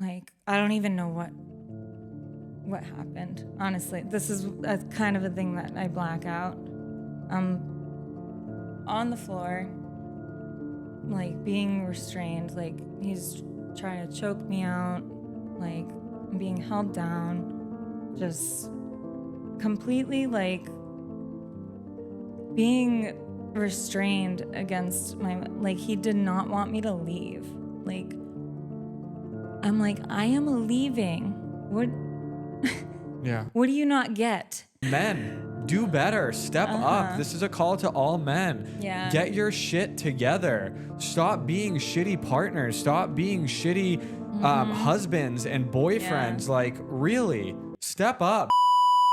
Like, I don't even know what happened. Honestly, this is a kind of a thing that I black out. On the floor, like being restrained, like he's trying to choke me out, like I'm being held down, just completely like being restrained against like he did not want me to leave. Like I'm like, I am leaving. What? Yeah. What do you not get? Men, do better. Step up. This is a call to all men. Yeah. Get your shit together. Stop being shitty partners. Stop being shitty husbands and boyfriends. Yeah. Like, really, step up.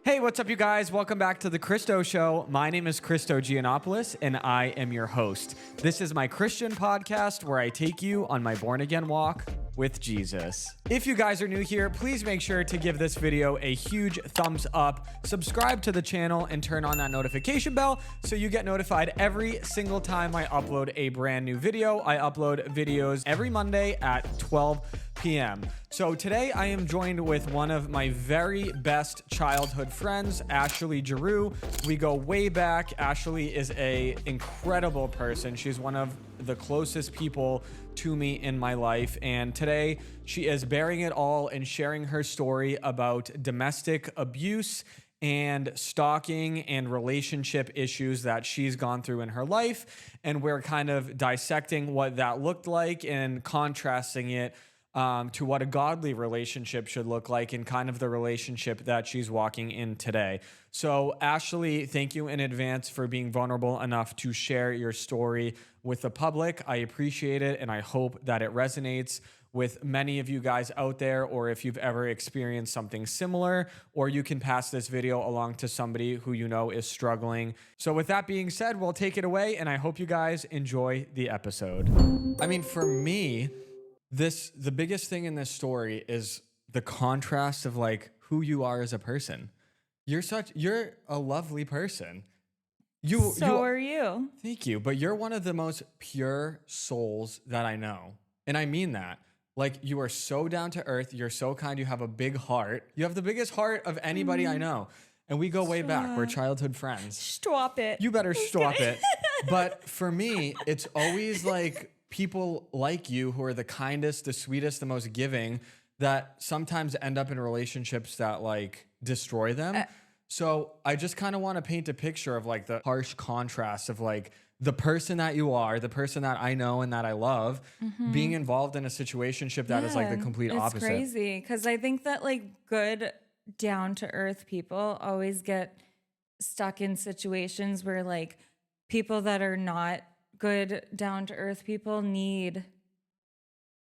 Hey, what's up, you guys? Welcome back to the Christo Show. My name is Christo Giannopoulos, and I am your host. This is my Christian podcast where I take you on my born-again walk with Jesus. If you guys are new here, please make sure to give this video a huge thumbs up, subscribe to the channel, and turn on that notification bell so you get notified every single time I upload a brand new video. I upload videos every Monday at 12 p.m. So today I am joined with one of my very best childhood friends, Ashley Giroux. We go way back. Ashley is an incredible person. She's one of the closest people to me in my life. And today she is bearing it all and sharing her story about domestic abuse and stalking and relationship issues that she's gone through in her life. And we're kind of dissecting what that looked like and contrasting it to what a godly relationship should look like and kind of the relationship that she's walking in today. So Ashley, thank you in advance for being vulnerable enough to share your story with the public. I appreciate it, and I hope that it resonates with many of you guys out there, or if you've ever experienced something similar, or you can pass this video along to somebody who you know is struggling. So with that being said, we'll take it away, and I hope you guys enjoy the episode. I mean, for me, the biggest thing in this story is the contrast of like who you are as a person. You're a lovely person. You are you. Thank you. But you're one of the most pure souls that I know. And I mean that. Like, you are so down to earth. You're so kind. You have a big heart. You have the biggest heart of anybody I know. And we go way back. We're childhood friends. Stop it. You better stop it. But for me, it's always like people like you who are the kindest, the sweetest, the most giving that sometimes end up in relationships that like destroy them. So I just kind of want to paint a picture of like the harsh contrast of like the person that you are, the person that I know and that I love, being involved in a situationship that is like the complete opposite. It's crazy because I think that like good down to earth people always get stuck in situations where like people that are not good down to earth people need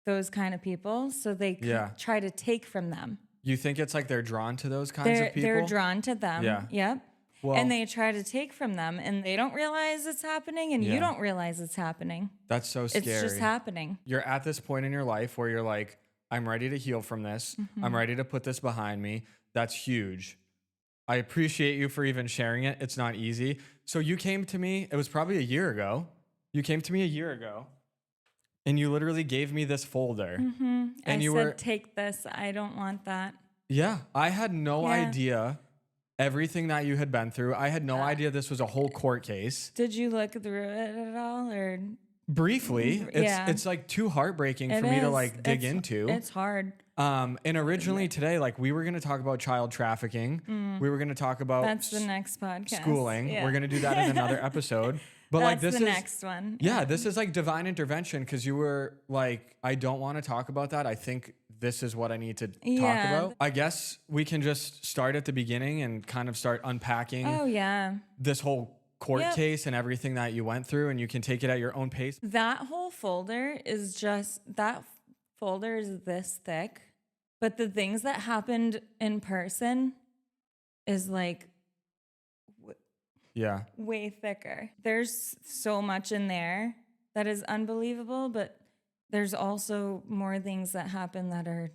those kind of people, so they try to take from them. You think it's like they're drawn to those kinds of people? They're drawn to them. Yeah. Yep. Well, and they try to take from them, and they don't realize it's happening, and you don't realize it's happening. That's so scary. It's just happening. You're at this point in your life where you're like, I'm ready to heal from this. I'm ready to put this behind me. That's huge. I appreciate you for even sharing it. It's not easy. So you came to me, it was probably a year ago. You came to me a year ago, and you literally gave me this folder. And I said, take this. I don't want that. Yeah. I had no idea everything that you had been through. I had no idea this was a whole court case. Did you look through it at all, or? Briefly. It's like too heartbreaking for me to like dig into. It's hard. And originally today, like we were going to talk about child trafficking. We were going to talk about that's the next podcast. Schooling. Yeah. We're going to do that in another episode. But that's like this the is next one. Yeah, this is like divine intervention because you were like, I don't want to talk about that. I think this is what I need to talk about. I guess we can just start at the beginning and kind of start unpacking this whole court case and everything that you went through, and you can take it at your own pace. That whole folder is this thick, but the things that happened in person is like way thicker. There's so much in there that is unbelievable, but there's also more things that happen that are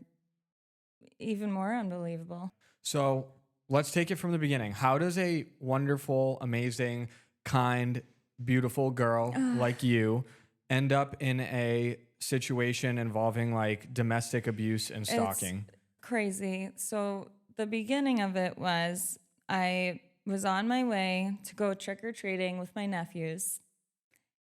even more unbelievable. So let's take it from the beginning. How does a wonderful, amazing, kind, beautiful girl like you end up in a situation involving like domestic abuse and stalking? It's crazy. So the beginning of it was I was on my way to go trick-or-treating with my nephews,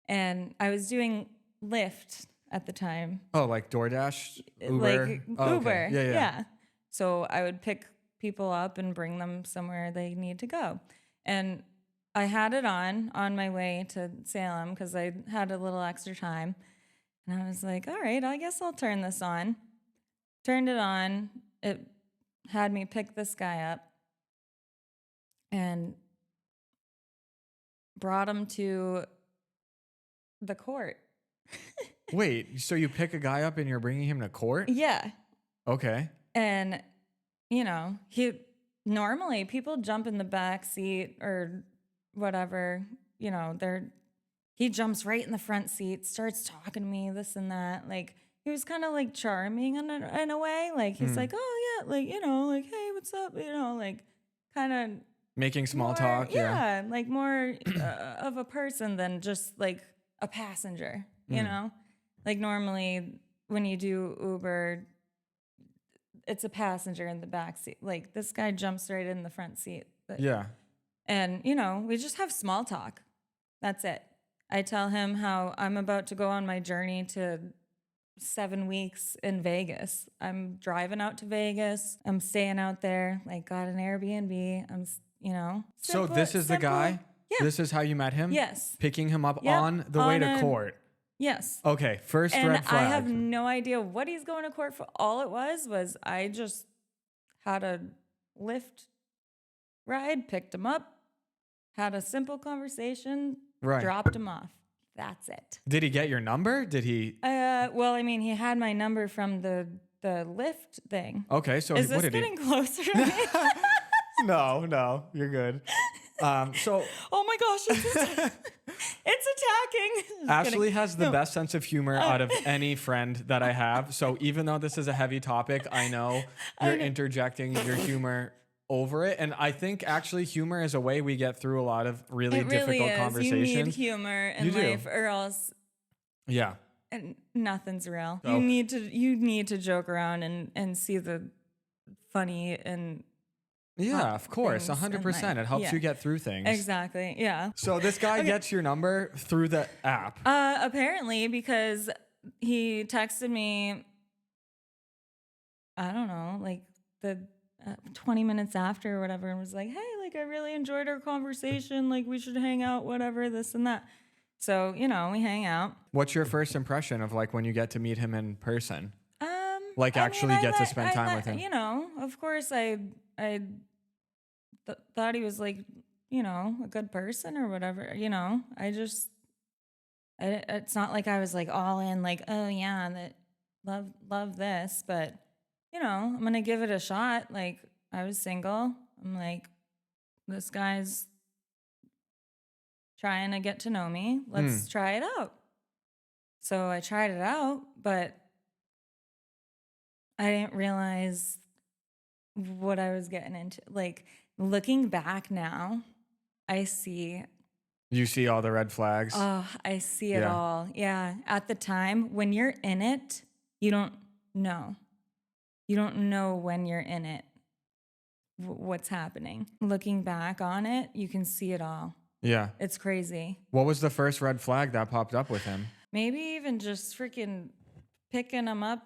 and I was doing Lyft at the time. Oh, like DoorDash, Uber? Like Oh, Uber. okay. Yeah. So I would pick people up and bring them somewhere they need to go. And I had it on my way to Salem because I had a little extra time. And I was like, all right, I guess I'll turn this on. Turned it on. It had me pick this guy up and brought him to the court. Wait, so you pick a guy up and you're bringing him to court? Yeah. Okay. And, he normally people jump in the back seat or whatever, he jumps right in the front seat, starts talking to me, this and that. Like, he was kind of like charming in a way. Like, he's like, oh, yeah, like, like, hey, what's up? Like, kind of making small more, talk. Yeah. like more of a person than just like a passenger, you know? Like, normally when you do Uber, it's a passenger in the back seat. Like, this guy jumps right in the front seat. Yeah. And, we just have small talk. That's it. I tell him how I'm about to go on my journey to 7 weeks in Vegas. I'm driving out to Vegas. I'm staying out there, like, got an Airbnb. So this is the guy? Yeah. This is how you met him? Yes. Picking him up Yep. on the way to court. Yes. Okay, first And red flag. I have no idea what he's going to court for. All it was I just had a Lyft ride, picked him up, had a simple conversation, Right. dropped him off. That's it. Did he get your number? Did he? Well, I mean, he had my number from the Lyft thing. Okay, so Is what this did getting closer to me? No, you're good. So Oh my gosh, it's attacking. Just Ashley kidding. has the best sense of humor out of any friend that I have. So even though this is a heavy topic, I know you're interjecting your humor over it. And I think actually humor is a way we get through a lot of really It really difficult is. conversations. You need humor in You do. life, or else Yeah. nothing's real. So- You need to joke around and see the funny and Yeah, of course. things in 100%. life. It helps Yeah. you get through things. exactly. Yeah. So this guy gets your number through the app. Apparently, because he texted me, I don't know, like the 20 minutes after or whatever, and was like, hey, like, I really enjoyed our conversation. Like, we should hang out, whatever, this and that. So, we hang out. What's your first impression of like when you get to meet him in person? Like I actually mean, get to spend time with him? Of course, I thought he was like, a good person or whatever. It's not like I was like all in, like, oh yeah, that love this, but I'm gonna give it a shot. Like, I was single. I'm like, this guy's trying to get to know me. Let's try it out. So I tried it out, but I didn't realize what I was getting into. Like, looking back now, I see. You see all the red flags. Oh, I see it all. Yeah. At the time, when you're in it, you don't know. You don't know when you're in it, what's happening. Looking back on it, you can see it all. Yeah. It's crazy. What was the first red flag that popped up with him? Maybe even just freaking picking him up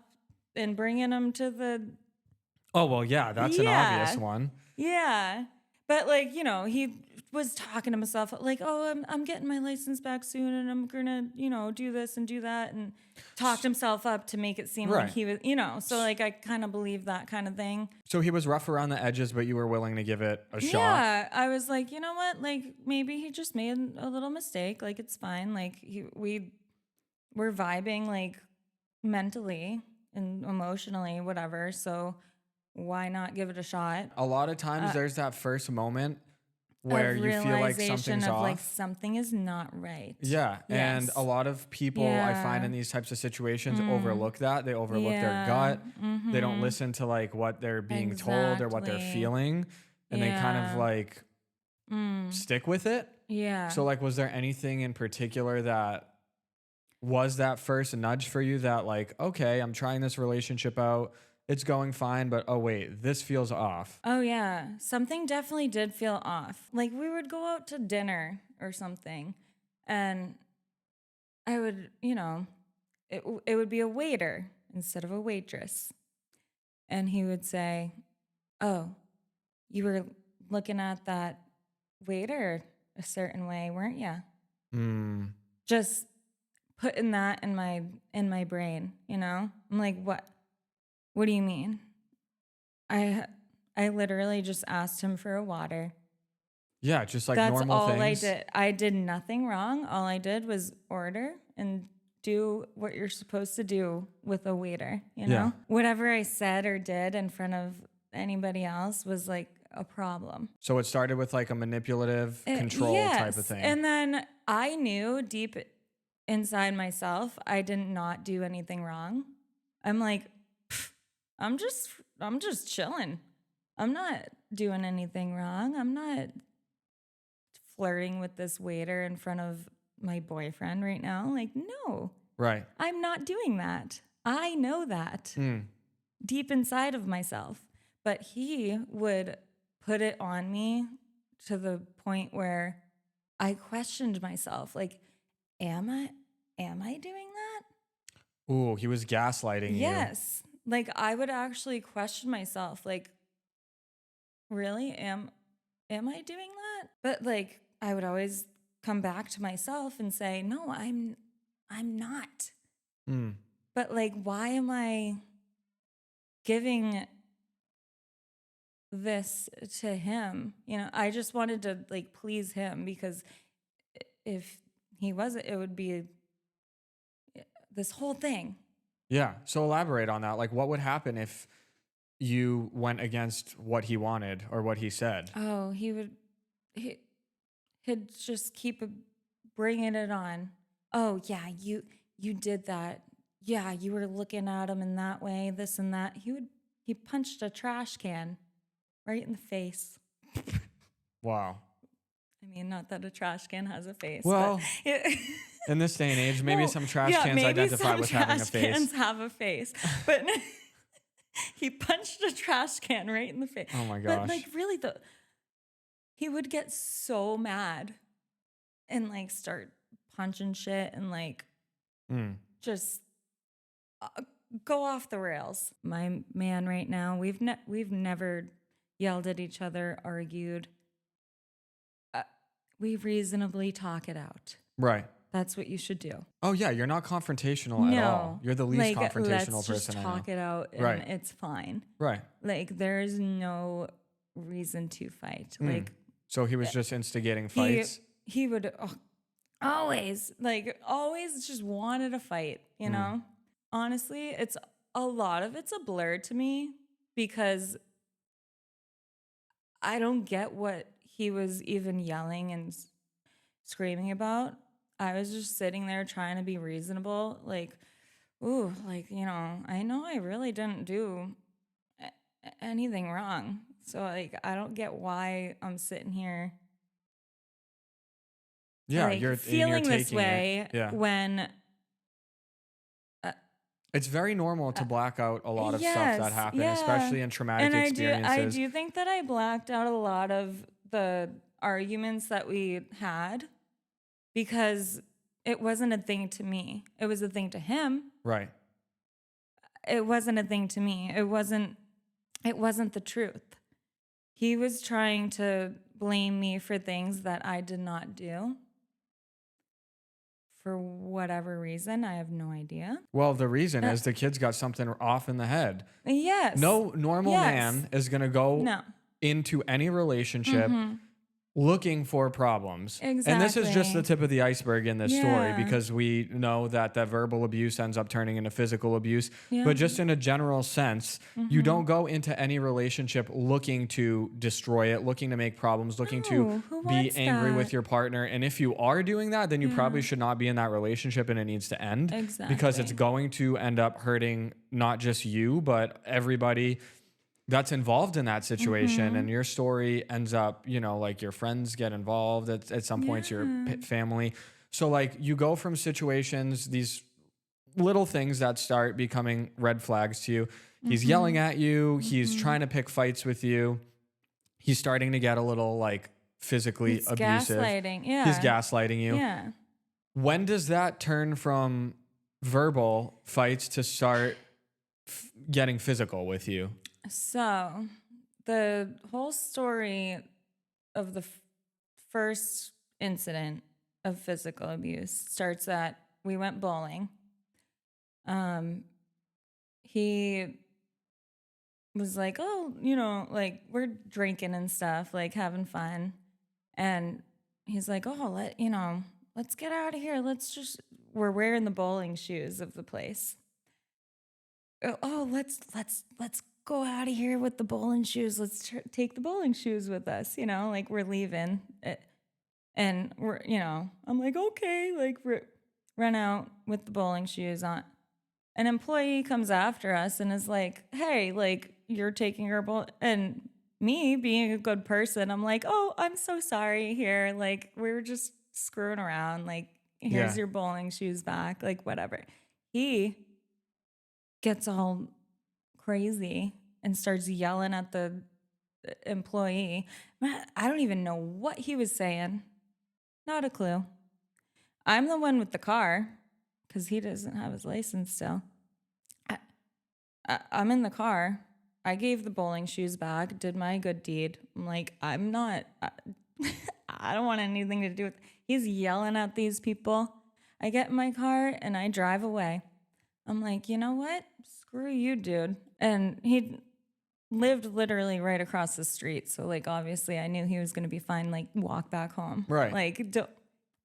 and bringing him to the... Oh, well, yeah, that's an obvious one. Yeah. But like, he was talking to himself like, oh, I'm getting my license back soon and I'm going to, do this and do that, and talked himself up to make it seem like he was, so like I kind of believe that kind of thing. So he was rough around the edges, but you were willing to give it a shot. Yeah. I was like, you know what? Like, maybe he just made a little mistake. Like, it's fine. Like, we're vibing like mentally and emotionally, whatever. So why not give it a shot? A lot of times there's that first moment where you feel like something's off. Like, something is not right. Yeah. Yes. And a lot of people I find in these types of situations overlook that. They overlook their gut. They don't listen to like what they're being told or what they're feeling. And they kind of like stick with it. Yeah. So like, was there anything in particular that was that first nudge for you that like, okay, I'm trying this relationship out. It's going fine, but oh wait, this feels off. Oh, yeah. Something definitely did feel off. Like we would go out to dinner or something, and I would, it would be a waiter instead of a waitress. And he would say, "Oh, you were looking at that waiter a certain way, weren't you?" Mm. Just putting that in my brain, I'm like, "What? What do you mean?" I I literally just asked him for a water. Yeah, just like That's normal all I things. did. I did nothing wrong. All I did was order and do what you're supposed to do with a waiter, Yeah. Whatever I said or did in front of anybody else was like a problem. So it started with like a manipulative control type of Yes. thing. And then I knew deep inside myself I did not do anything wrong. I'm like, "Pff, I'm just chilling. I'm not doing anything wrong. I'm not flirting with this waiter in front of my boyfriend right now." Like, no, Right. I'm not doing that. I know that deep inside of myself. But he would put it on me to the point where I questioned myself. Like, am I doing that? Ooh, he was gaslighting you. Yes. Like I would actually question myself. Like, really? Am I doing that? But like I would always come back to myself and say, "No, I'm not." Mm. But like why am I giving this to him? I just wanted to like please him because if he wasn't, it would be this whole thing. Yeah. So elaborate on that. Like, what would happen if you went against what he wanted or what he said? Oh, he'd just keep bringing it on. "Oh yeah, you did that. Yeah, you were looking at him in that way, this and that." He punched a trash can right in the face. Wow. I mean, not that a trash can has a face, Well, but in this day and age, maybe well, some trash yeah, cans maybe identify some with having a trash face. cans have a face, but he punched a trash can right in the face. Oh my But gosh. like, really, he would get so mad and like start punching shit and like just go off the rails. My man right now, we've never yelled at each other, argued. We reasonably talk it out. Right. That's what you should do. Oh yeah, you're not confrontational at all. You're the least like, confrontational let's person just I know. talk it out and Right. it's fine. Right. Like there's no reason to fight. Like So he was just instigating fights. he would always just wanted a fight, Honestly, it's a lot of it's a blur to me because I don't get what he was even yelling and screaming about. I was just sitting there trying to be reasonable. Like, ooh, like, I know I really didn't do anything wrong. So, like, I don't get why I'm sitting here. Yeah, like, you're feeling you're this taking way it. Yeah. when. It's very normal to black out a lot of stuff that Yes, happen, yeah. especially in traumatic And I experiences. do think that I blacked out a lot of the arguments that we had because it wasn't a thing to me. It was a thing to him. Right. It wasn't a thing to me. It wasn't the truth. He was trying to blame me for things that I did not do. For whatever reason, I have no idea. Well, the reason is the kid's got something off in the head. Yes. No normal man is going to go into any relationship looking for problems. Exactly. And this is just the tip of the iceberg in this story Yeah. because we know that verbal abuse ends up turning into physical abuse. Yeah. But just in a general sense, you don't go into any relationship looking to destroy it, looking to make problems, looking to who be wants angry that? with your partner. And if you are doing that, then you probably should not be in that relationship and it needs to end. Because it's Exactly. going to end up hurting not just you, but everybody that's involved in that situation. And your story ends up, like your friends get involved at some points, your family. So like you go from situations, these little things that start becoming red flags to you. He's yelling at you. He's trying to pick fights with you. He's starting to get a little like physically It's abusive. gaslighting. Yeah. He's gaslighting you. Yeah. When does that turn from verbal fights to start getting physical with you? So the whole story of the first incident of physical abuse starts that we went bowling. He was like, oh, like we're drinking and stuff, like having fun. And he's like, oh, let's get out of here. We're wearing the bowling shoes of the place. Oh, let's go out of here with the bowling shoes. Let's take the bowling shoes with us, like we're leaving. And we're, I'm like, okay, like run out with the bowling shoes on. An employee comes after us and is like, hey, like you're taking our bowl. And me being a good person, I'm like, oh, I'm so sorry here. Like we were just screwing around. Like here's your bowling shoes back. Like whatever. He gets all crazy and starts yelling at the employee. I don't even know what he was saying. Not a clue. I'm the one with the car because he doesn't have his license still. I'm in the car. I gave the bowling shoes back, did my good deed. I'm like, I'm not, I don't want anything to do with. He's yelling at these people. I get in my car and I drive away. I'm like, you know what? Screw you, dude. And he lived literally right across the street. So, like, obviously I knew he was going to be fine, like, walk back home. Right. Like,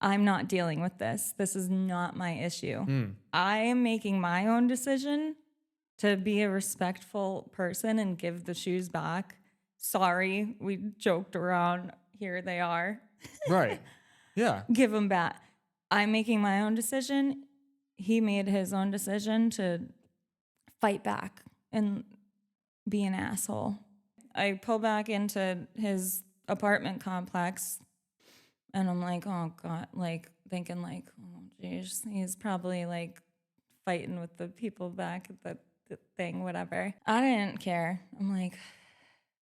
I'm not dealing with this. This is not my issue. I am making my own decision to be a respectful person and give the shoes back. Sorry, we joked around. Here they are. Right. Yeah. Give them back. I'm making my own decision. He made his own decision to fight back and be an asshole. I pull back into his apartment complex and I'm like, oh God, like thinking like, oh geez, he's probably like fighting with the people back at the thing, whatever. I didn't care. I'm like,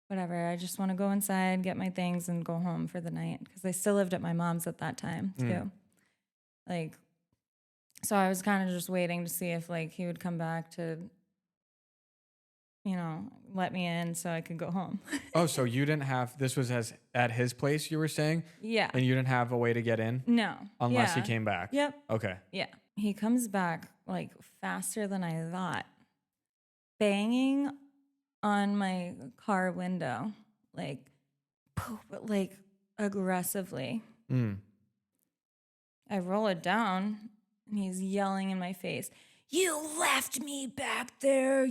whatever. I just want to go inside, get my things, and go home for the night because I still lived at my mom's at that time too. Like, so I was kind of just waiting to see if like he would come back to, let me in so I could go home. Oh, so you didn't have, this was at his place you were saying? Yeah. And you didn't have a way to get in? No. Unless he came back? Yep. Okay. Yeah. He comes back like faster than I thought, banging on my car window, like, poof, but like aggressively. I roll it down and he's yelling in my face, you left me back there.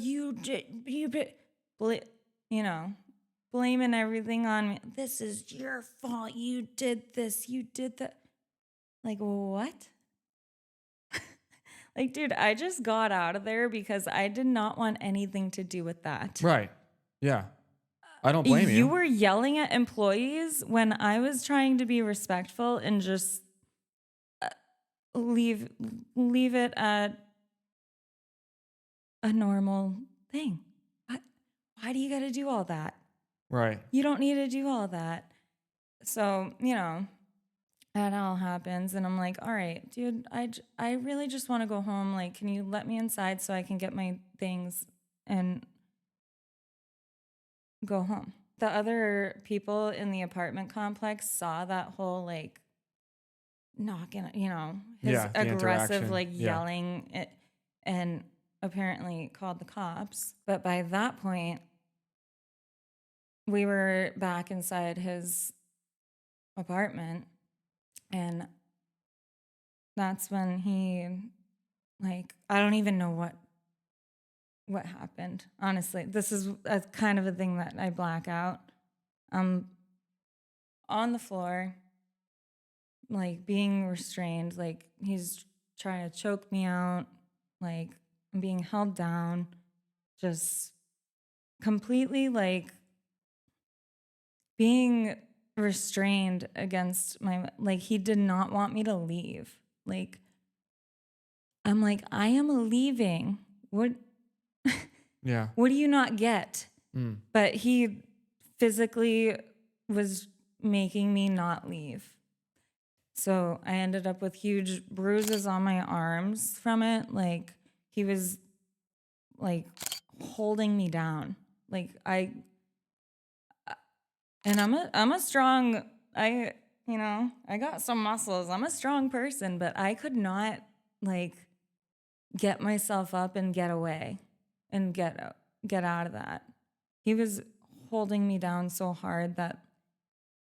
Blaming everything on me. This is your fault. You did this. You did that. Like, what? Like, dude, I just got out of there because I did not want anything to do with that. Right. Yeah. I don't blame you. You were yelling at employees when I was trying to be respectful and just leave it at a normal thing. Why do you got to do all that? Right. You don't need to do all that. So, that all happens. And I'm like, all right, dude, I really just want to go home. Like, can you let me inside so I can get my things and go home? The other people in the apartment complex saw that whole, like, knocking, his aggressive, like, yelling and apparently called the cops. But by that point, we were back inside his apartment. And that's when he, like, I don't even know what happened. Honestly, this is a kind of a thing that I black out. I'm on the floor, like being restrained, like he's trying to choke me out, like I'm being held down, just completely like being restrained against like, he did not want me to leave. Like, I'm like, I am leaving. What Yeah. what do you not get? But he physically was making me not leave. So I ended up with huge bruises on my arms from it. Like, he was like holding me down. Like, and I'm a strong, I got some muscles. I'm a strong person, but I could not like get myself up and get away and get out of that. He was holding me down so hard that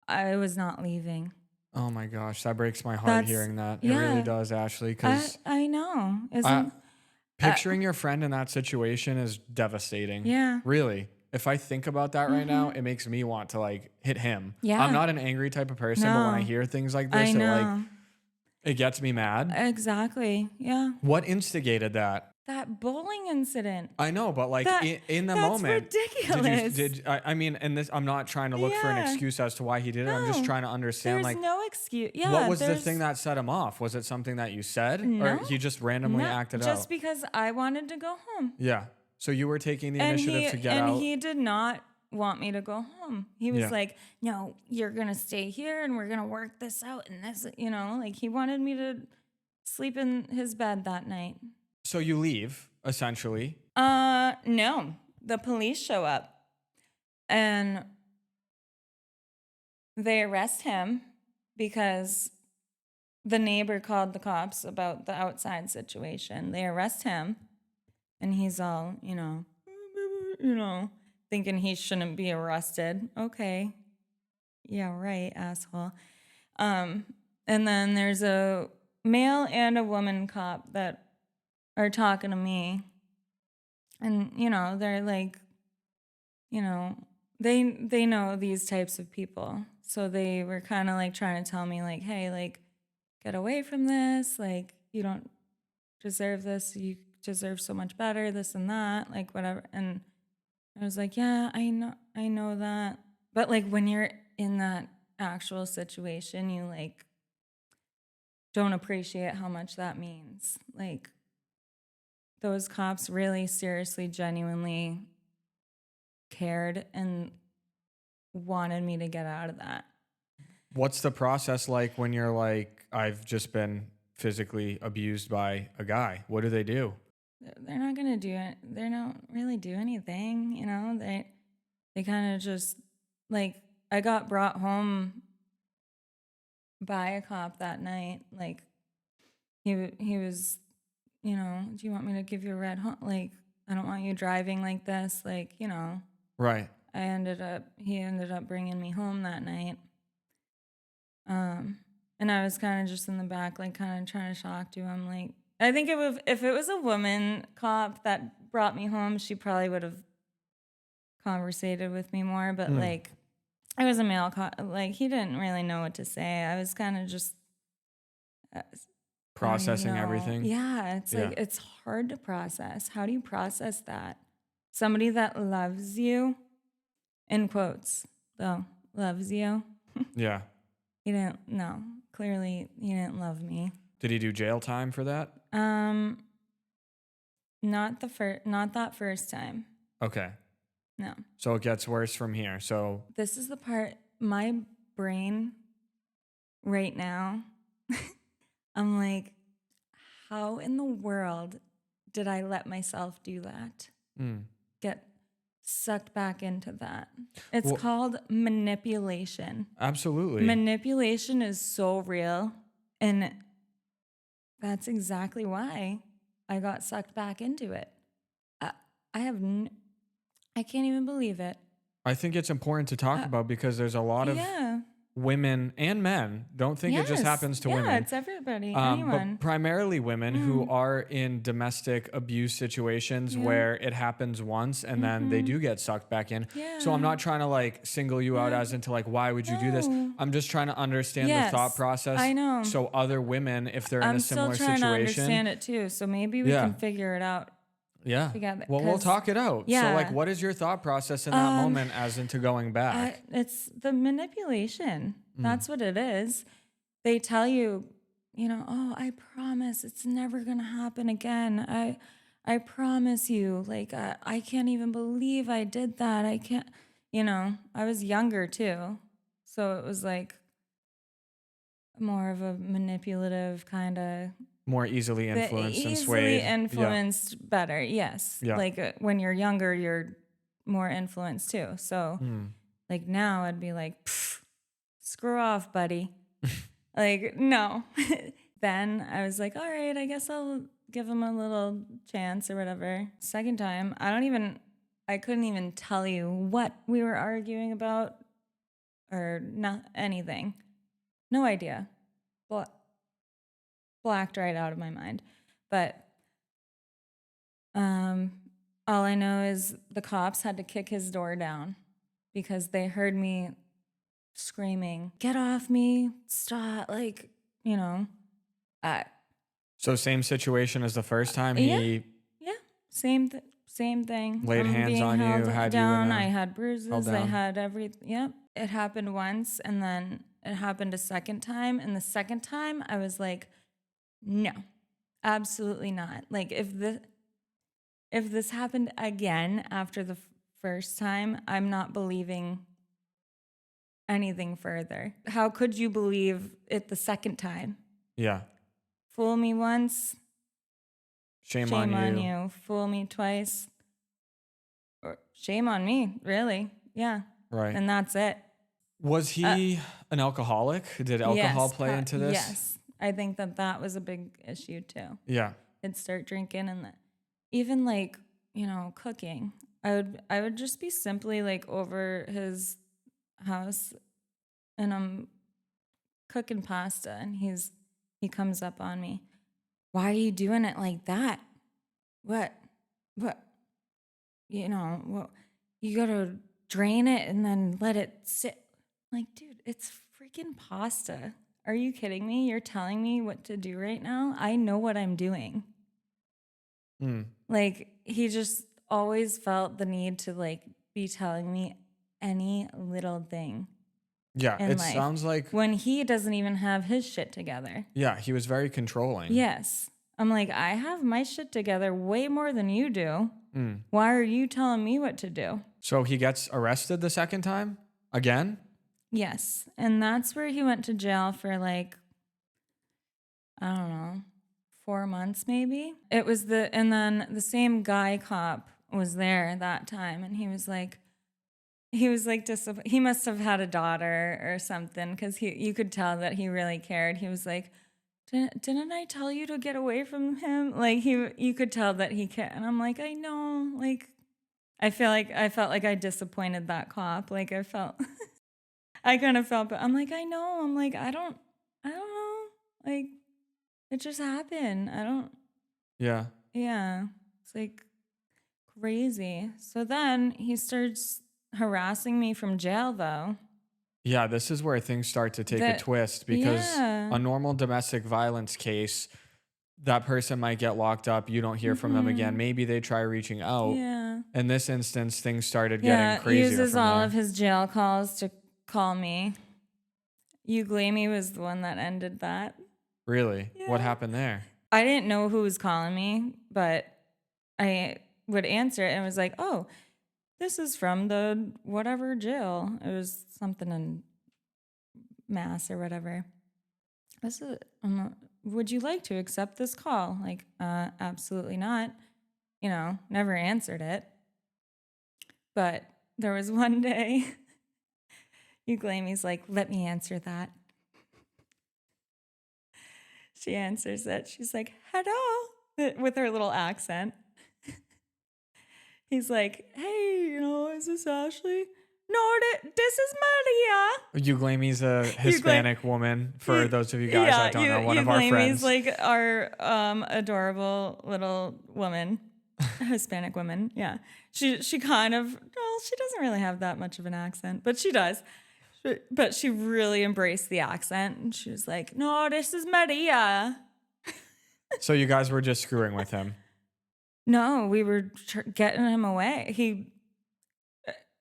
I was not leaving. Oh my gosh, that breaks my heart That's, hearing that. It yeah, really does, Ashley, because I know. Isn't picturing your friend in that situation is devastating. Yeah. Really. If I think about that right now, it makes me want to like hit him. Yeah. I'm not an angry type of person, but when I No. hear things like I this, know. it gets me mad. Exactly. Yeah. What instigated that? That bowling incident. I know, but like in the that's moment, ridiculous. I mean, and this, I'm not trying to look for an Yeah. excuse as to why he did it. I'm just No. trying to understand, There's like, no excuse. Yeah. what was the thing that set him off? Was it something that you said, or No. he just randomly acted just out? because I wanted to go home. Yeah. So you were taking the initiative to get out. And he did not want me to go home. He was Yeah. like, no, you're going to stay here and we're going to work this out. And this, like, he wanted me to sleep in his bed that night. So you leave, essentially. No. The police show up and they arrest him because the neighbor called the cops about the outside situation. They arrest him and he's all, thinking he shouldn't be arrested. Okay. Yeah, right, asshole. And then there's a male and a woman cop that are talking to me. And, they're like, they know these types of people. So they were kind of like trying to tell me like, hey, like, get away from this. Like, you don't deserve this. You deserve so much better, this and that, like whatever. And I was like, yeah, I know that. But like when you're in that actual situation, you like don't appreciate how much that means. Like, those cops really seriously, genuinely cared and wanted me to get out of that. What's the process like when you're like, I've just been physically abused by a guy? What do they do? They're not going to do it. They don't really do anything, They kind of just, like, I got brought home by a cop that night. Like, he was, do you want me to give you a ride home? Like, I don't want you driving like this. Like, Right. he ended up bringing me home that night. And I was kind of just in the back, like, kind of trying to talk to him. Like, I think if it was a woman cop that brought me home, she probably would have conversated with me more. But like, it was a male cop. Like, he didn't really know what to say. I was kind of just processing everything. Yeah, it's like it's hard to process. How do you process that? Somebody that loves you, in quotes, though, loves you. Yeah. He didn't. No, clearly he didn't love me. Did he do jail time for that? Not that first time. Okay. No. So it gets worse from here. So This is the part, my brain right now, I'm like, how in the world did I let myself do that? Get sucked back into that. It's called manipulation. Absolutely. Manipulation is so real. And that's exactly why I got sucked back into it. I can't even believe it. I think it's important to talk about because there's a lot of women and men. Don't think it just happens to women. Yeah, it's everybody, anyone. But primarily women who are in domestic abuse situations where it happens once and then they do get sucked back in. Yeah. So I'm not trying to like single you out as into like, why would you do this? I'm just trying to understand the thought process. I know. So other women, if they're in a similar I'm still trying situation. to understand it too. So maybe we can figure it out. Yeah. together. Well, we'll 'Cause, talk it out. So, yeah. like, what is your thought process in that moment as into going back? It's the manipulation. Mm. That's what it is. They tell you, oh, I promise it's never going to happen again. I promise you. Like, I can't even believe I did that. I can't, I was younger too. So it was like more of a manipulative kind of More easily influenced and easily swayed. influenced better. Yes. Yeah. Like when you're younger, you're more influenced too. So like now I'd be like, "Pfft, screw off, buddy. Like, no. Then I was like, all right, I guess I'll give him a little chance or whatever. Second time, I couldn't even tell you what we were arguing about or not anything. No idea. Blacked right out of my mind. But all I know is the cops had to kick his door down because they heard me screaming, "Get off me, stop," like, uh, So, same situation as the first time. yeah, He yeah, same thing. laid I'm hands being on you, held had you in down. a- I had held bruises. I down. had everything. Yep. It happened once, and then it happened a second time. And the second time, I was like, no, absolutely not. Like if this happened again after the first time, I'm not believing anything further. How could you believe it the second time? Yeah. Fool me once, Shame shame on you. you. Fool me twice, or shame on me, really. Yeah. Right. And that's it. Was he an alcoholic? Did alcohol Yes, play into this? Yes. I think that was a big issue too. Yeah. He'd start drinking and even like, cooking. I would just be simply like over his house and I'm cooking pasta and he comes up on me. Why are you doing it like that? What? What? What? You gotta drain it and then let it sit. Like, dude, it's freaking pasta. Are you kidding me? You're telling me what to do right now? I know what I'm doing. Like, he just always felt the need to like be telling me any little thing. Yeah. In It life sounds like, when he doesn't even have his shit together. yeah, he was very controlling. Yes. I'm like, I have my shit together way more than you do. Why are you telling me what to do? So he gets arrested the second time again? Yes. And that's where he went to jail for like, I don't know, 4 months maybe. And then the same guy cop was there that time and he was like, he must have had a daughter or something because you could tell that he really cared. He was like, didn't I tell you to get away from him? Like you could tell that he cared. And I'm like, I know. Like, I felt like I disappointed that cop. Like I kind of felt, but I'm like, I know. I'm like, I don't know. Like, it just happened. Yeah. Yeah. It's like crazy. So then he starts harassing me from jail though. Yeah, this is where things start to take a twist because a normal domestic violence case, that person might get locked up. You don't hear from them again. Maybe they try reaching out. Yeah. In this instance, things started getting crazier. He uses from all there. of his jail calls to call me. Uglamy was the one that ended that. Really? Yeah. What happened there? I didn't know who was calling me, but I would answer it and it was like, oh, this is from the whatever jail. It was something in Mass or whatever. Would you like to accept this call? Like, absolutely not. Never answered it. But there was one day, Uglamy's like, let me answer that. She answers it. She's like, hello, with her little accent. He's like, hey, is this Ashley? No, this is Maria. Uglamy's a Hispanic woman, for those of you guys that don't know, one of our Uglamy's friends. like our adorable little woman, Hispanic woman. Yeah. She kind of, well, she doesn't really have that much of an accent, but she does. But she really embraced the accent. And she was like, no, this is Maria. So you guys were just screwing with him. No, we were getting him away.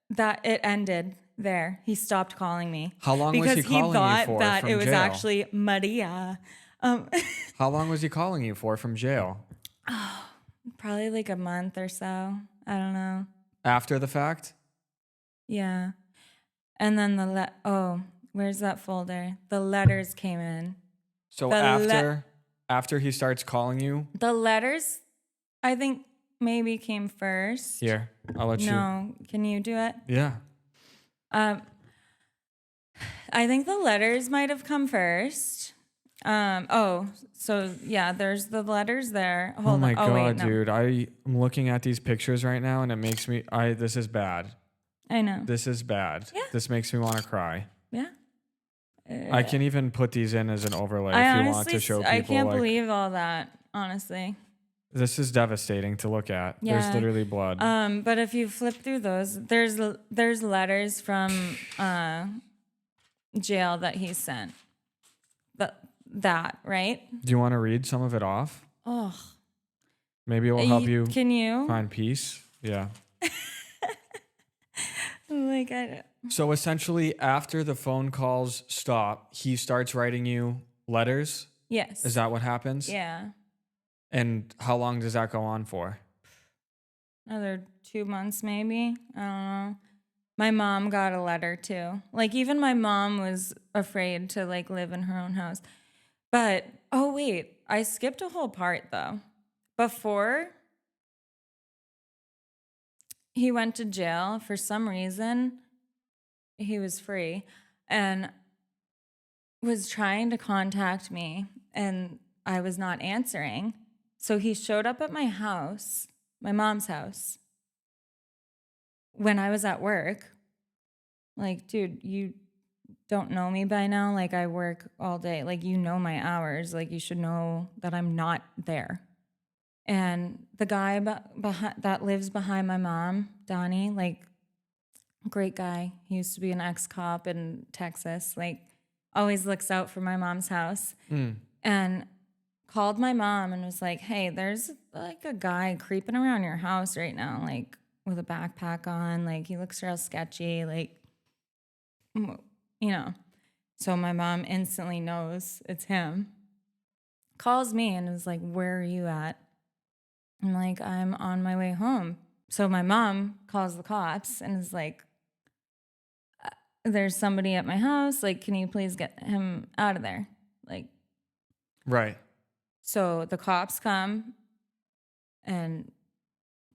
It ended there. He stopped calling me. How long was he because he calling you thought for that from it was jail? actually Maria. How long was he calling you for from jail? Probably like a month or so. I don't know. After the fact? Yeah. And then where's that folder? The letters came in. So The after he starts calling you? The letters, I think maybe came first. Here, I'll let you. No, can you do it? Yeah. I think the letters might have come first. So yeah, there's the letters there. Hold Oh my on. God, Wait, no. dude. I'm looking at these pictures right now and it makes me, this is bad. I know. This is bad. Yeah. This makes me want to cry. Yeah. I can even put these in as an overlay I if you want to show people. I can't believe all that, honestly. This is devastating to look at. Yeah. There's literally blood. But if you flip through those, there's letters from jail that he sent. That, right? Do you want to read some of it off? Oh. Maybe it will help you Can you? find peace. Yeah. Like So essentially, after the phone calls stop, he starts writing you letters. Yes. Is that what happens? Yeah. And how long does that go on for? Another 2 months, maybe. I don't know. My mom got a letter too. Like even my mom was afraid to like live in her own house. But oh wait, I skipped a whole part though. Before he went to jail, for some reason, he was free and was trying to contact me and I was not answering. So he showed up at my house, my mom's house, when I was at work. Like, dude, you don't know me by now? Like, I work all day. Like, you know my hours. Like, you should know that I'm not there. And the guy that lives behind my mom, Donnie, like, great guy. He used to be an ex-cop in Texas. Like, always looks out for my mom's house. And called my mom and was like, hey, there's like a guy creeping around your house right now, like with a backpack on. Like, he looks real sketchy. Like, you know. So my mom instantly knows it's him. Calls me and is like, where are you at? I'm like, I'm on my way home. So my mom calls the cops and is like, there's somebody at my house. Like, can you please get him out of there? Like, right. So the cops come and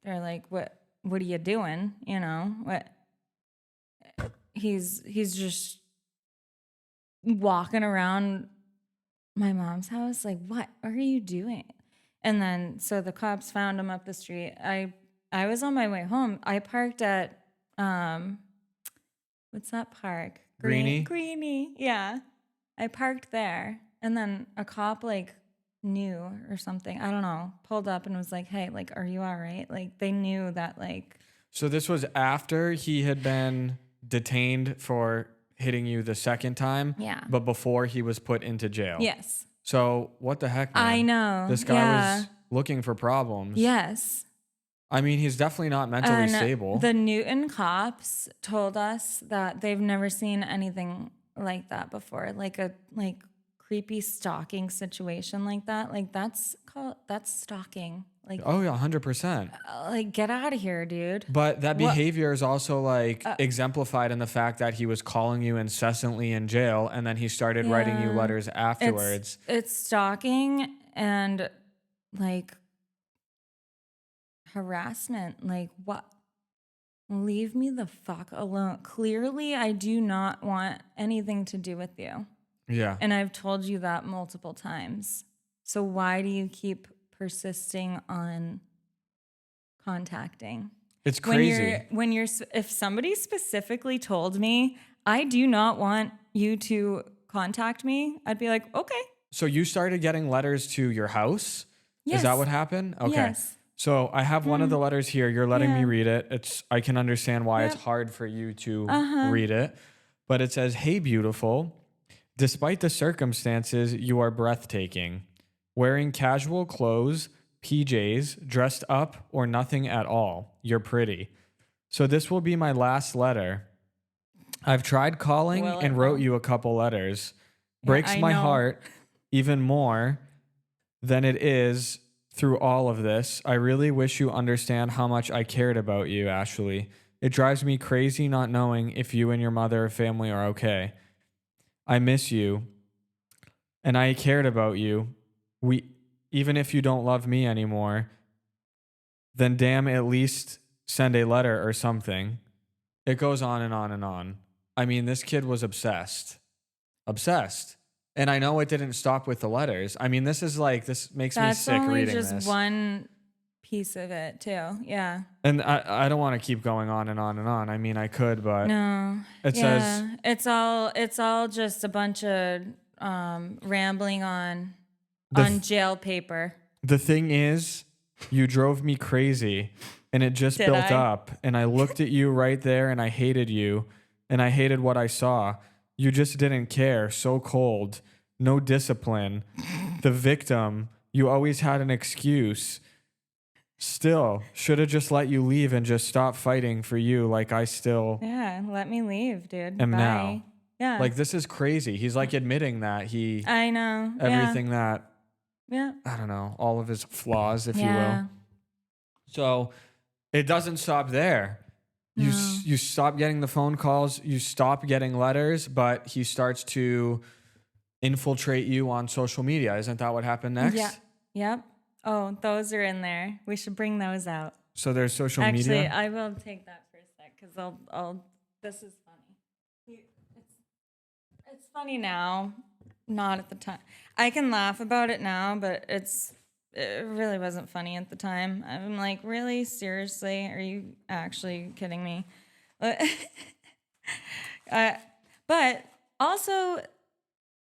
they're like, what are you doing? You know, what? He's just walking around my mom's house. Like, what are you doing? And then, so the cops found him up the street. I was on my way home. I parked at, what's that park? Greenie. Yeah. I parked there. And then a cop like knew or something. I don't know. Pulled up and was like, hey, like, are you all right? Like, they knew that like. So this was after he had been detained for hitting you the second time. Yeah. But before he was put into jail. Yes. So what the heck, man? I know. This guy was looking for problems. Yes. I mean, he's definitely not mentally stable. The Newton cops told us that they've never seen anything like that before. Like a creepy stalking situation like that. Like that's stalking. Like, oh yeah, 100%. Like, get out of here, dude. But that behavior is also like exemplified in the fact that he was calling you incessantly in jail, and then he started writing you letters afterwards. It's stalking and like harassment. Like, what? Leave me the fuck alone. Clearly, I do not want anything to do with you. Yeah. And I've told you that multiple times. So why do you keep persisting on contacting? It's crazy. If somebody specifically told me, I do not want you to contact me, I'd be like, okay. So you started getting letters to your house? Yes. Is that what happened? Okay. Yes. So I have one of the letters here. You're letting me read it. I can understand why it's hard for you to read it. But it says, hey, beautiful. Despite the circumstances, you are breathtaking. Wearing casual clothes, PJs, dressed up or nothing at all. You're pretty. So this will be my last letter. I've tried calling Will it and wrote though? you a couple letters. Yeah, Breaks I my know. heart even more than it is through all of this. I really wish you understand how much I cared about you, Ashley. It drives me crazy not knowing if you and your mother or family are okay. I miss you, and I cared about you. Even if you don't love me anymore, then damn, at least send a letter or something. It goes on and on and on. I mean, this kid was obsessed. Obsessed. And I know it didn't stop with the letters. I mean, this makes me That's sick only reading just this. one piece of it too. Yeah. And I don't want to keep going on and on and on. I mean, I could, but No. it Yeah. says It's all just a bunch of rambling on the th- jail paper. the thing is, you drove me crazy, and it just Did built I? up. And I looked at you right there, and I hated you, and I hated what I saw. You just didn't care. So cold, no discipline. The victim. You always had an excuse. Still, should have just let you leave and just stop fighting for you like I still Yeah, let me leave, dude. am Bye. now. Yeah. Like, this is crazy. He's like admitting that I know. everything that, Yeah. I don't know, all of his flaws, if you Yeah. will. So it doesn't stop there. You you stop getting the phone calls, you stop getting letters, but he starts to infiltrate you on social media. Isn't that what happened next? Yeah. Yep. Oh, those are in there. We should bring those out. So there's social Actually, media. I will take that for a sec because I'll. This is funny. It's funny now, not at the time. I can laugh about it now, but it really wasn't funny at the time. I'm like, really, seriously, are you actually kidding me? But also,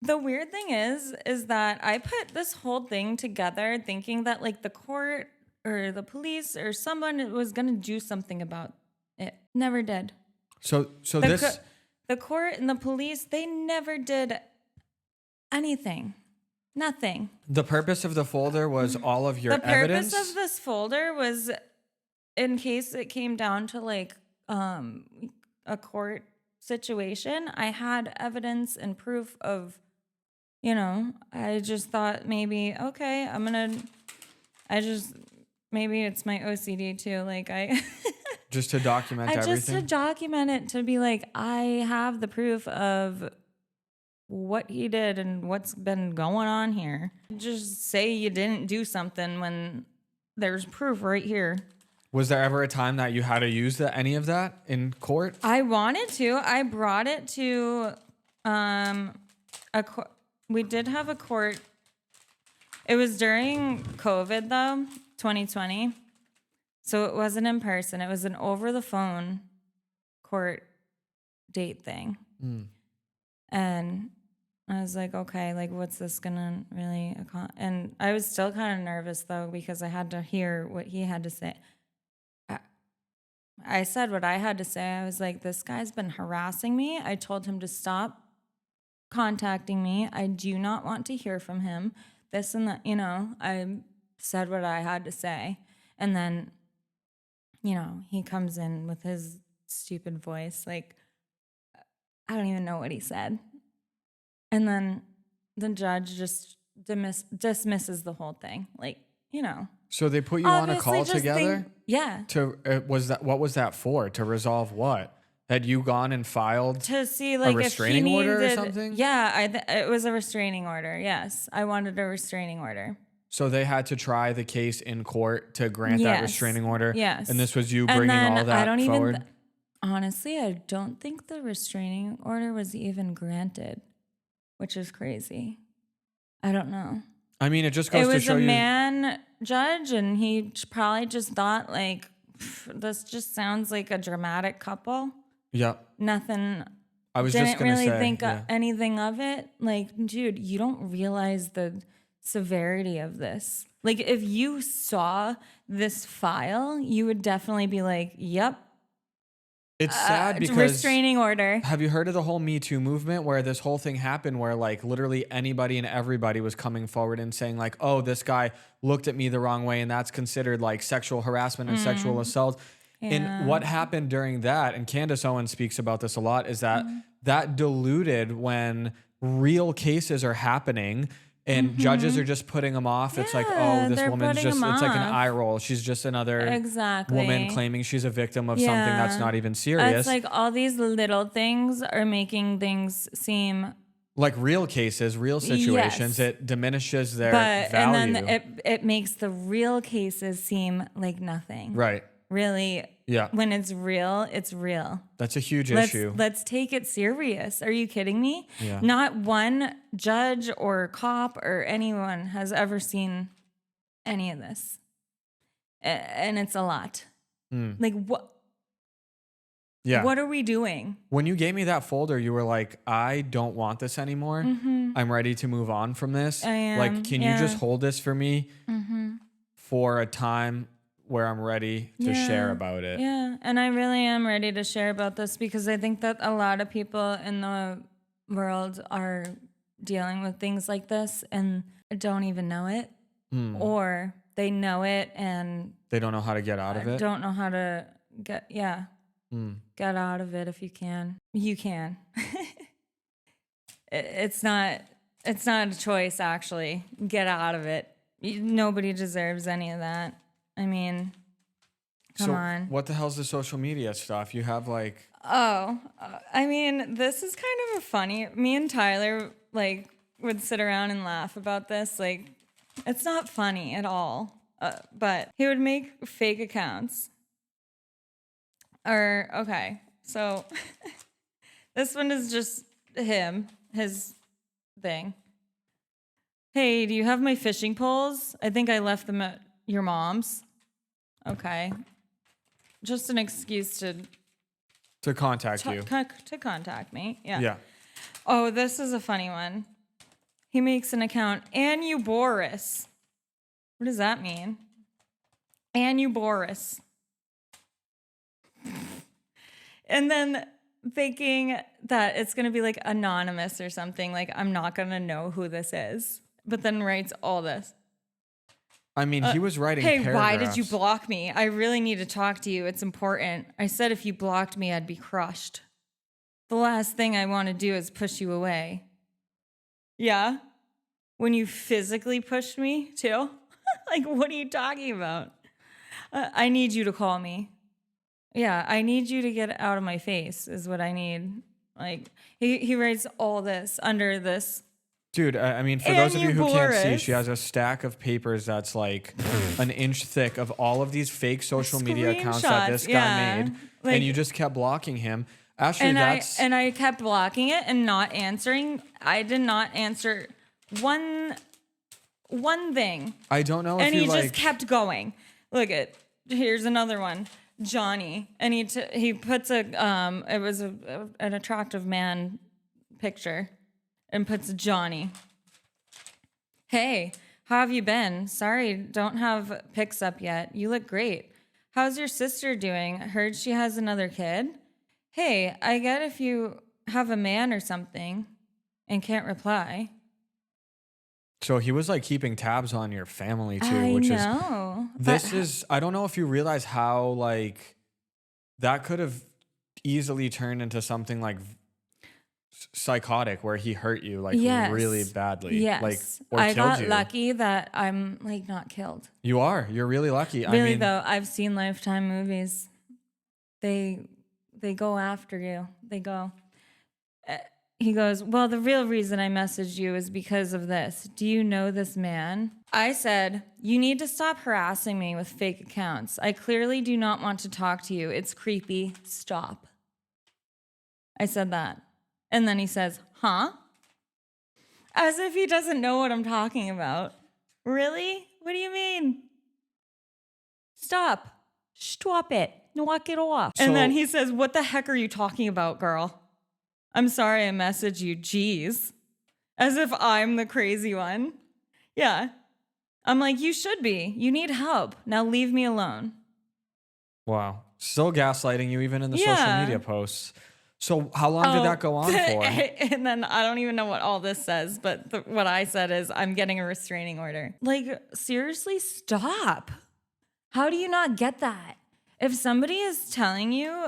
the weird thing is that I put this whole thing together thinking that like the court or the police or someone was gonna do something about it. Never did. So The, this the court and the police, they never did anything. Nothing. the purpose of the folder was all of your The purpose evidence. of this folder was in case it came down to like a court situation, I had evidence and proof of, I just thought maybe, okay, maybe it's my OCD too. Like just to document just everything. to document it, to be like, I have the proof of what he did and what's been going on here. Just say you didn't do something when there's proof right here. Was there ever a time that you had to use any of that in court? I wanted to. I brought it to we did have a court. It was during COVID though, 2020. So it wasn't in person. It was an over the phone court date thing. And I was like, okay, like what's this gonna really and I was still kind of nervous though because I had to hear what he had to say. I said what I had to say. I was like, this guy's been harassing me. I told him to stop contacting me. I do not want to hear from him. This and that, I said what I had to say. And then, he comes in with his stupid voice. Like, I don't even know what he said. And then the judge just dismisses the whole thing. Like, So they put you on a obviously call just together? Yeah. What was that for? To resolve what? Had you gone and filed To see like a if restraining he order needed, or something? Yeah, it was a restraining order. Yes, I wanted a restraining order. So they had to try the case in court to grant that Yes. restraining order? Yes. And this was you And bringing then all that I don't forward? even honestly, I don't think the restraining order was even granted, which is crazy. I don't know. I mean, it just goes It to was show a you. man judge, and he probably just thought like, this just sounds like a dramatic couple. Yeah. Nothing. I was Didn't just going to really say. think yeah. anything of it. Like, dude, you don't realize the severity of this. Like, if you saw this file, you would definitely be like, yep, It's sad because restraining order. have you heard of the whole Me Too movement where this whole thing happened where like literally anybody and everybody was coming forward and saying like, oh, this guy looked at me the wrong way and that's considered like sexual harassment and sexual assault. And what happened during that, and Candace Owens speaks about this a lot, is that that diluted when real cases are happening and judges are just putting them off. It's like, oh, this woman's just, it's like an eye roll. She's just another woman claiming she's a victim of something that's not even serious. It's like all these little things are making things seem like real cases, real situations. It diminishes their value. And then it makes the real cases seem like nothing. Right. Really, when it's real, it's real. That's a huge issue. Let's take it serious. Are you kidding me? Yeah. Not one judge or cop or anyone has ever seen any of this. And it's a lot. Like, what? Yeah. What are we doing? When you gave me that folder, you were like, I don't want this anymore. I'm ready to move on from this. I am. Like, can you just hold this for me for a time where I'm ready to share about it? Yeah, and I really am ready to share about this because I think that a lot of people in the world are dealing with things like this and don't even know it. Or they know it and they don't know how to get out of it. Don't know how to get out of it if you can. You can. It's not a choice, actually. Get out of it. Nobody deserves any of that. I mean, come on. What the hell's the social media stuff? You have like... I mean, this is kind of a funny... Me and Tyler, like, would sit around and laugh about this. Like, it's not funny at all. But he would make fake accounts. So this one is just his thing. Hey, do you have my fishing poles? I think I left them at your mom's. Okay. Just an excuse to contact you. To contact me. Yeah. Yeah. Oh, this is a funny one. He makes an account, Boris. What does that mean? Boris. And then thinking that it's going to be like anonymous or something, like I'm not going to know who this is, but then writes all this. I mean, he was writing paragraphs. Why did you block me? I really need to talk to you. It's important. I said if you blocked me, I'd be crushed. The last thing I want to do is push you away. Yeah? When you physically pushed me, too? Like, what are you talking about? I need you to call me. Yeah, I need you to get out of my face is what I need. Like, he writes all this under this. Dude, I mean, for those of you who can't see, she has a stack of papers that's like an inch thick of all of these fake social media accounts that this guy made. Like, and you just kept blocking him. Actually, and I kept blocking it and not answering. I did not answer one thing. I don't know if and he just kept going. Look at, here's another one. Johnny. And he puts it was an attractive man picture. And puts Johnny. Hey, how have you been? Sorry, don't have pics up yet. You look great. How's your sister doing? Heard she has another kid? Hey, I get if you have a man or something and can't reply. So he was like keeping tabs on your family too, I don't know if you realize how like that could have easily turned into something like psychotic where he hurt you like really badly. Yes. Like, or I killed got you. lucky that I'm like not killed. You're really lucky. Really, I mean, though, I've seen Lifetime movies. They go after you. They go. He goes, well, the real reason I messaged you is because of this. Do you know this man? I said, you need to stop harassing me with fake accounts. I clearly do not want to talk to you. It's creepy. Stop. I said that. And then he says, huh? As if he doesn't know what I'm talking about. Really? What do you mean? Stop. Stop it. Knock it off. And then he says, what the heck are you talking about, girl? I'm sorry I messaged you. Jeez. As if I'm the crazy one. Yeah. I'm like, you should be. You need help. Now leave me alone. Wow. Still gaslighting you even in the social Yeah. media posts. So how long did that go on for? And then I don't even know what all this says, but what I said is I'm getting a restraining order. Like, seriously, stop. How do you not get that? If somebody is telling you,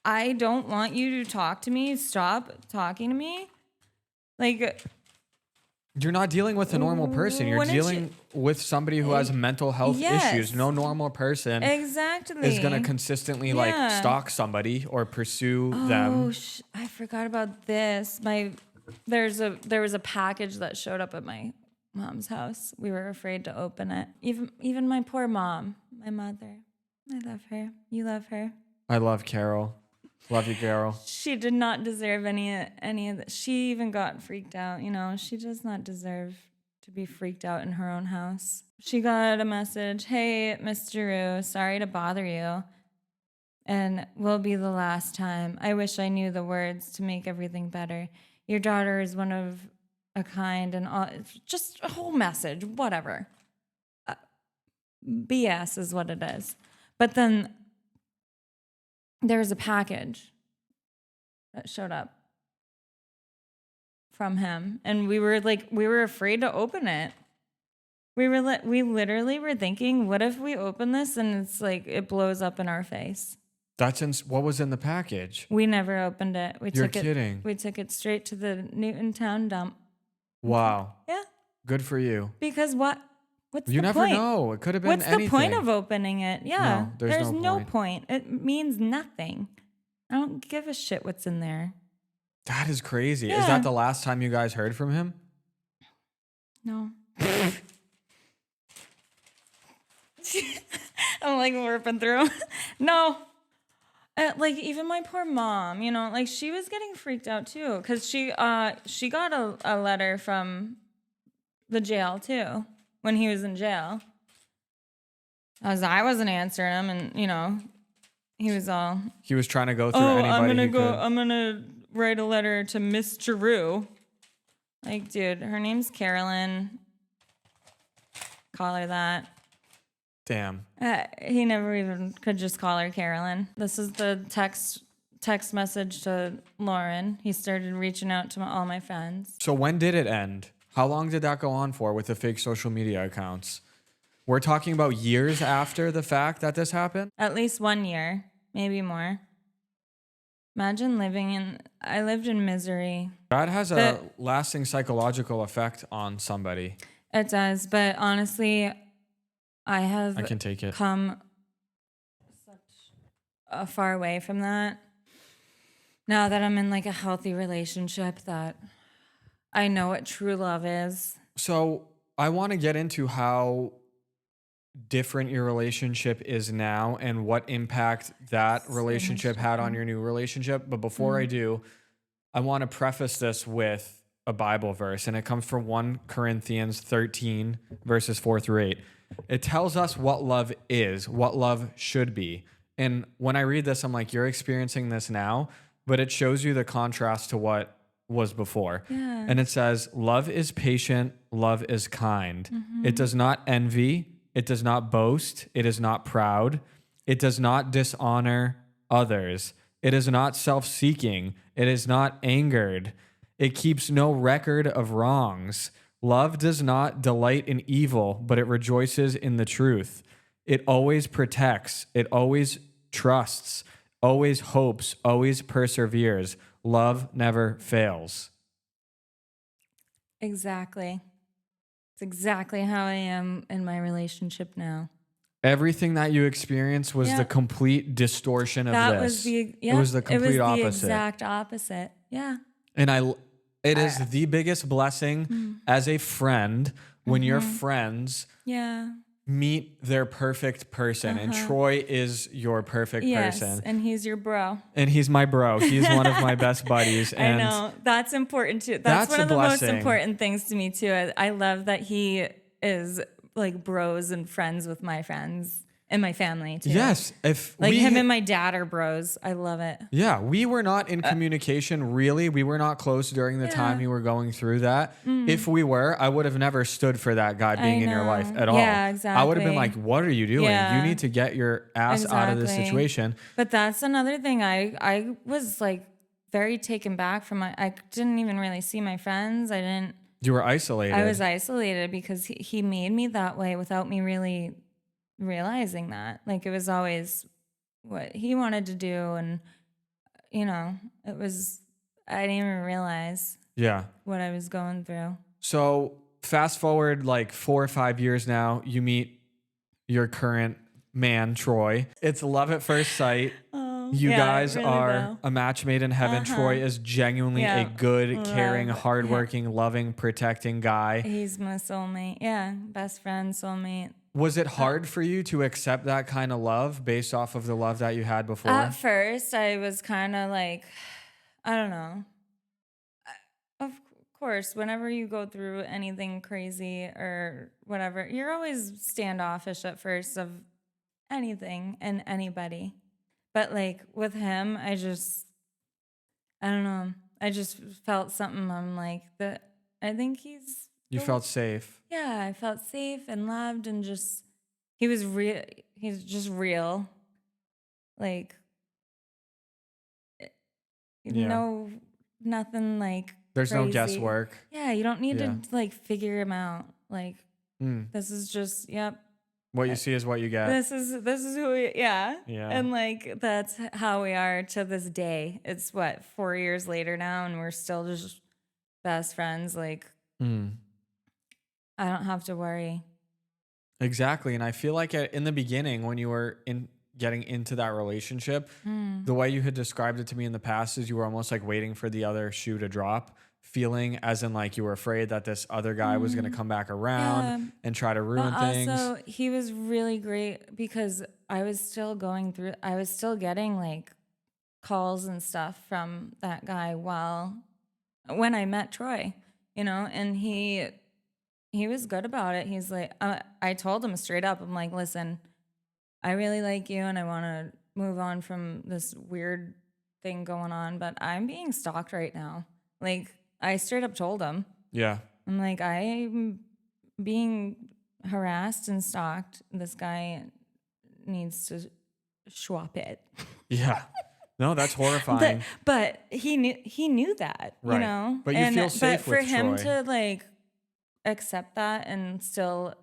I don't want you to talk to me, stop talking to me. Like, you're not dealing with a normal person. You're dealing with somebody who has mental health issues. No normal person exactly is going to consistently like stalk somebody or pursue them. I forgot about this. There was a package that showed up at my mom's house. We were afraid to open it. Even my poor mom, my mother. I love her. You love her. I love Carol. Love you, Carol. She did not deserve any of that. She even got freaked out. You know, she does not deserve to be freaked out in her own house. She got a message, "Hey, Miss Giroux, sorry to bother you, and will be the last time. I wish I knew the words to make everything better. Your daughter is one of a kind," and all. Just a whole message, whatever. BS is what it is. But then there's a package that showed up from him, and we were afraid to open it. We literally were thinking, what if we open this and it's like it blows up in our face? What was in the package? We never opened it. You're kidding. We took it straight to the Newtontown dump. Wow. Yeah. Good for you. Because what's the point? You never know. It could have been anything. What's the point of opening it? Yeah. No, there's no point. It means nothing. I don't give a shit what's in there. That is crazy. Yeah. Is that the last time you guys heard from him? No. I'm like warping through. No. Like even my poor mom, you know, like she was getting freaked out too, because she got a letter from the jail too when he was in jail. I wasn't answering him, and you know, he was trying to go through anybody. I'm gonna write a letter to Miss Giroux. Like, dude, her name's Carolyn. Call her that. Damn. He never even could just call her Carolyn. This is the text message to Lauren. He started reaching out to all my friends. So when did it end? How long did that go on for with the fake social media accounts? We're talking about years after the fact that this happened? At least 1 year, maybe more. Imagine I lived in misery. That has a lasting psychological effect on somebody. It does, but honestly, I can take it. Come such far away from that. Now that I'm in like a healthy relationship, that I know what true love is. So I want to get into how different your relationship is now and what impact that relationship had on your new relationship. But before I do, I want to preface this with a Bible verse, and it comes from 1 Corinthians 13, verses 4-8. It tells us what love is, what love should be. And when I read this, I'm like, you're experiencing this now, but it shows you the contrast to what was before. Yeah. And it says, love is patient, love is kind. It does not envy, it does not boast, it is not proud, it does not dishonor others, it is not self-seeking, it is not angered, it keeps no record of wrongs. Love does not delight in evil, but it rejoices in the truth. It always protects, it always trusts, always hopes, always perseveres. Love never fails. Exactly. It's exactly how I am in my relationship now. Everything that you experienced was the complete distortion of this. It was the complete opposite. The exact opposite. Yeah. And it is the biggest blessing as a friend when your friends meet their perfect person. And Troy is your perfect person. And he's your bro. And he's my bro. He's one of my best buddies. And I know. That's important too. That's one of the most important things to me too. I love that he is like bros and friends with my friends. and my family too. Yes. If Like we, him and my dad are bros. I love it. yeah, we were not in communication really. We were not close during the time you were going through that. If we were, I would have never stood for that guy being in your life at all. Yeah, I would have been exactly. like, what are you doing? Yeah. You need to get your ass out of this Exactly. situation. But that's another thing. I was like very taken back from I didn't even really see my friends. You were isolated. I was isolated because he made me that way without me really realizing that. Like it was always what he wanted to do, and it was I didn't even realize what I was going through. So fast forward like 4 or 5 years now, you meet your current man, Troy. It's love at first sight. You guys really are a match made in heaven. Troy is genuinely a good, caring, hardworking, loving, protecting guy. He's my soulmate. Yeah, best friend, soulmate. Was it hard for you to accept that kind of love based off of the love that you had before? At first, I was kind of like, I don't know. Of course, whenever you go through anything crazy or whatever, you're always standoffish at first of anything and anybody. But like with him, I don't know. I just felt something. I'm like, I think he's. You felt safe. Yeah, I felt safe and loved, and just he was real. He's just real. Like, no, nothing like. There's crazy. no guesswork. Yeah, you don't need to like figure him out. Like, this is just What you see is what you get. This is who we Yeah. And like that's how we are to this day. It's 4 years later now, and we're still just best friends. Like I don't have to worry. Exactly. And I feel like in the beginning, when you were getting into that relationship, the way you had described it to me in the past is you were almost like waiting for the other shoe to drop, feeling as in like you were afraid that this other guy was going to come back around and try to ruin things. Also, he was really great because I was still getting like calls and stuff from that guy when I met Troy, and he was good about it. He's like, I told him straight up, I'm like, listen, I really like you and I want to move on from this weird thing going on, but I'm being stalked right now. Like, I straight up told him. Yeah. I'm like, I'm being harassed and stalked. This guy needs to swap it. Yeah. No, that's horrifying. But he knew that, right. But you feel safe with Troy. But for him to like accept that and still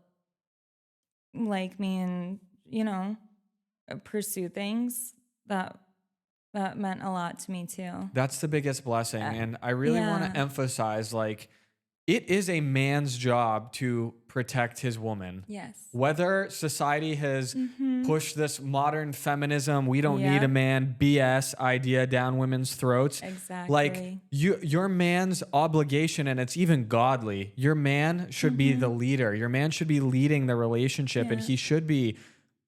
like me and pursue things, that meant a lot to me too. That's the biggest blessing. And I really want to emphasize, like, it is a man's job to protect his woman. Yes. Whether society has pushed this modern feminism, we don't need a man BS idea down women's throats. Exactly. Like your man's obligation, and it's even godly. Your man should be the leader. Your man should be leading the relationship, and he should be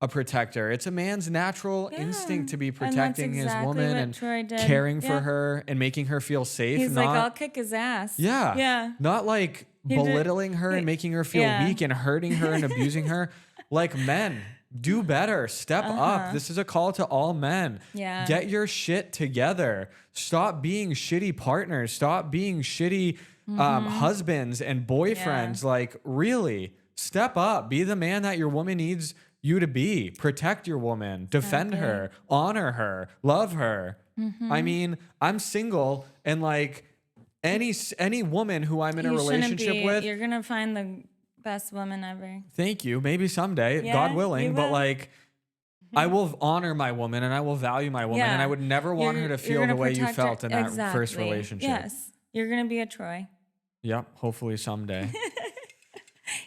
a protector. It's a man's natural instinct to be protecting his woman and caring for her and making her feel safe. He's like, I'll kick his ass. Yeah. Yeah. Not like belittling her and making her feel weak and hurting her and abusing her. Like, men, do better. Step up. This is a call to all men. Yeah. Get your shit together. Stop being shitty partners. Stop being shitty husbands and boyfriends. Like, really, step up. Be the man that your woman needs you to be. Protect your woman, defend her, honor her, love her. I mean, I'm single, and like any woman who I'm in a relationship with, you're gonna find the best woman ever. Thank you. Maybe someday, God willing, but like I will honor my woman and I will value my woman, and I would never want her to feel the way you felt in that first relationship. Yes, you're gonna be a Troy. Yep, hopefully someday.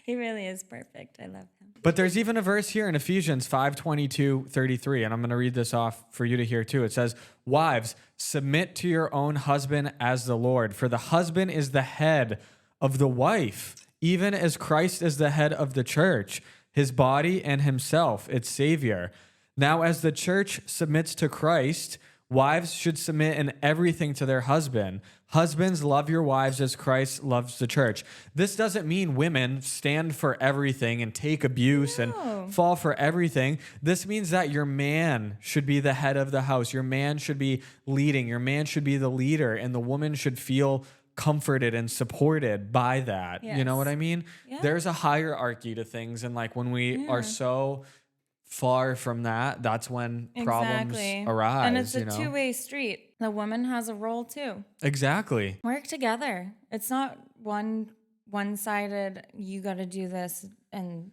He really is perfect. I love him. But there's even a verse here in Ephesians 5:22-33, and I'm going to read this off for you to hear too. It says, "Wives, submit to your own husband as the Lord, for the husband is the head of the wife, even as Christ is the head of the church, his body, and himself, its Savior. Now, as the church submits to Christ, Wives should submit in everything to their husband. Husbands, love your wives as Christ loves the church. This doesn't mean women stand for everything and take abuse and fall for everything. This means that your man should be the head of the house. Your man should be leading. Your man should be the leader, and the woman should feel comforted and supported by that. You know what I mean? Yeah. There's a hierarchy to things, and like when we are so far from that, that's when problems arise. And it's a two-way street. The woman has a role too. Exactly. Work together. It's not one-sided, you got to do this and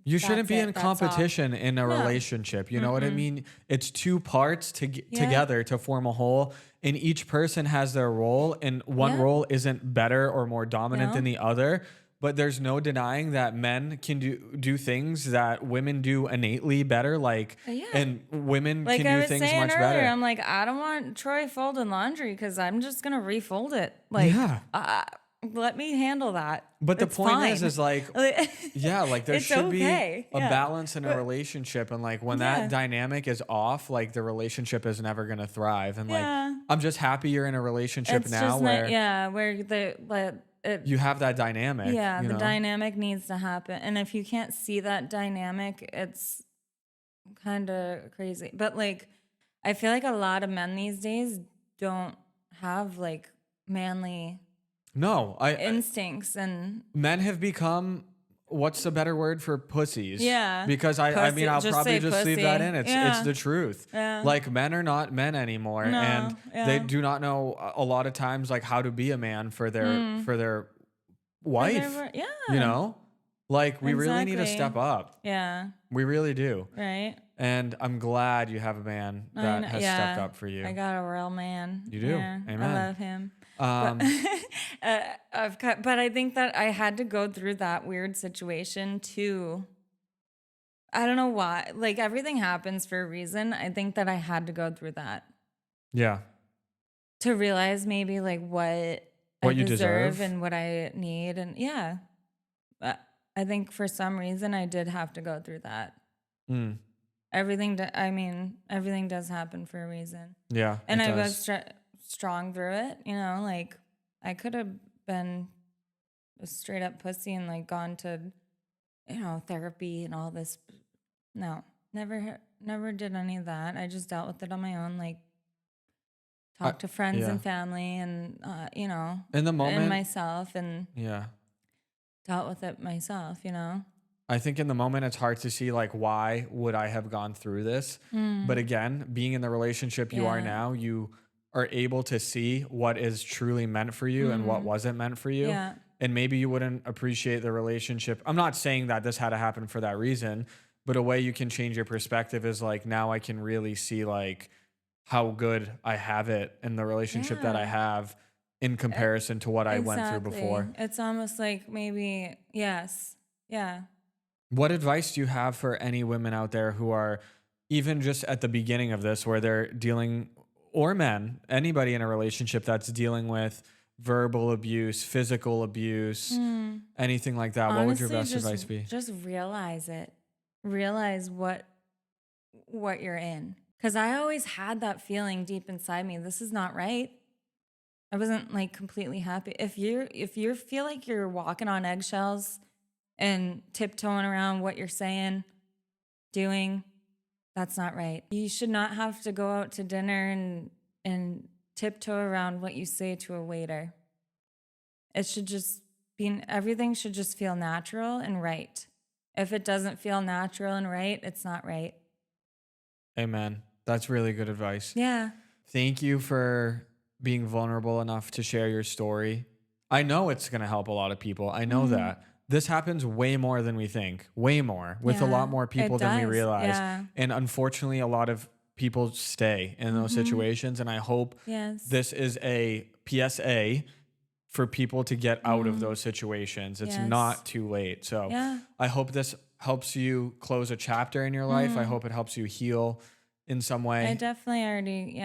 you shouldn't be in competition in a relationship. You know what I mean? It's two parts together to form a whole, and each person has their role, and one role isn't better or more dominant than the other. But there's no denying that men can do things that women do innately better, and women can do things much better. I'm like, I don't want Troy folding laundry because I'm just gonna refold it. Let me handle that. But the point is like, there should be a balance in a relationship, and like when that dynamic is off, like the relationship is never gonna thrive. And like, I'm just happy you're in a relationship now where you have that dynamic. Yeah, the dynamic needs to happen. And if you can't see that dynamic, it's kind of crazy. But like, I feel like a lot of men these days don't have like manly instincts, and men have become, what's the better word for pussies? Yeah. Because I mean, I'll probably just leave that in. It's the truth. Yeah. Like, men are not men anymore. No. And they do not know a lot of times like how to be a man for their wife. You know? Like, we really need to step up. Yeah. We really do. Right. And I'm glad you have a man that has stepped up for you. I got a real man. You do. Yeah, Amen. I love him. But I think that I had to go through that weird situation too. I don't know why. Like, everything happens for a reason. I think that I had to go through that. Yeah. To realize maybe like what I deserve and what I need. And but I think for some reason I did have to go through that. Everything does happen for a reason. Yeah. And I was strong through it, like I could have been a straight up pussy and like gone to, therapy and all this. No, never did any of that. I just dealt with it on my own, like talked to friends and family and, in the moment, and myself, and dealt with it myself, I think in the moment it's hard to see like, why would I have gone through this? But again, being in the relationship you are now, you are able to see what is truly meant for you and what wasn't meant for you. Yeah. And maybe you wouldn't appreciate the relationship. I'm not saying that this had to happen for that reason, but a way you can change your perspective is like, now I can really see like how good I have it in the relationship that I have in comparison to what I went through before. It's almost like maybe, yes. Yeah. What advice do you have for any women out there who are even just at the beginning of this, where they're dealing, or men, anybody in a relationship that's dealing with verbal abuse, physical abuse, anything like that? Honestly, what would your best advice be? Just realize it. Realize what you're in. Because I always had that feeling deep inside me. This is not right. I wasn't like completely happy. If you feel like you're walking on eggshells and tiptoeing around what you're saying, doing, that's not right. You should not have to go out to dinner and tiptoe around what you say to a waiter. It should just be, everything should just feel natural and right. If it doesn't feel natural and right, it's not right. Amen. That's really good advice. Yeah. Thank you for being vulnerable enough to share your story. I know it's going to help a lot of people. I know that. This happens way more than we think, way more, with a lot more people than we realize. Yeah. And unfortunately, a lot of people stay in those situations. And I hope this is a PSA for people to get out of those situations. It's not too late. So I hope this helps you close a chapter in your life. I hope it helps you heal in some way. I definitely already,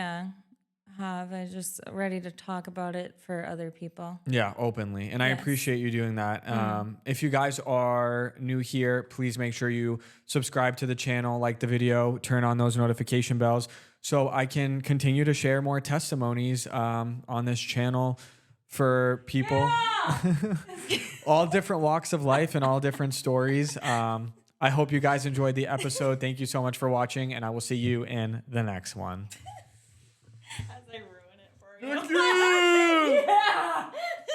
have. I just ready to talk about it for other people. Yeah, openly. And I appreciate you doing that. If you guys are new here, please make sure you subscribe to the channel, like the video, turn on those notification bells so I can continue to share more testimonies on this channel for people, all different walks of life and all different stories. I hope you guys enjoyed the episode. Thank you so much for watching, and I will see you in the next one. As I ruin it for you.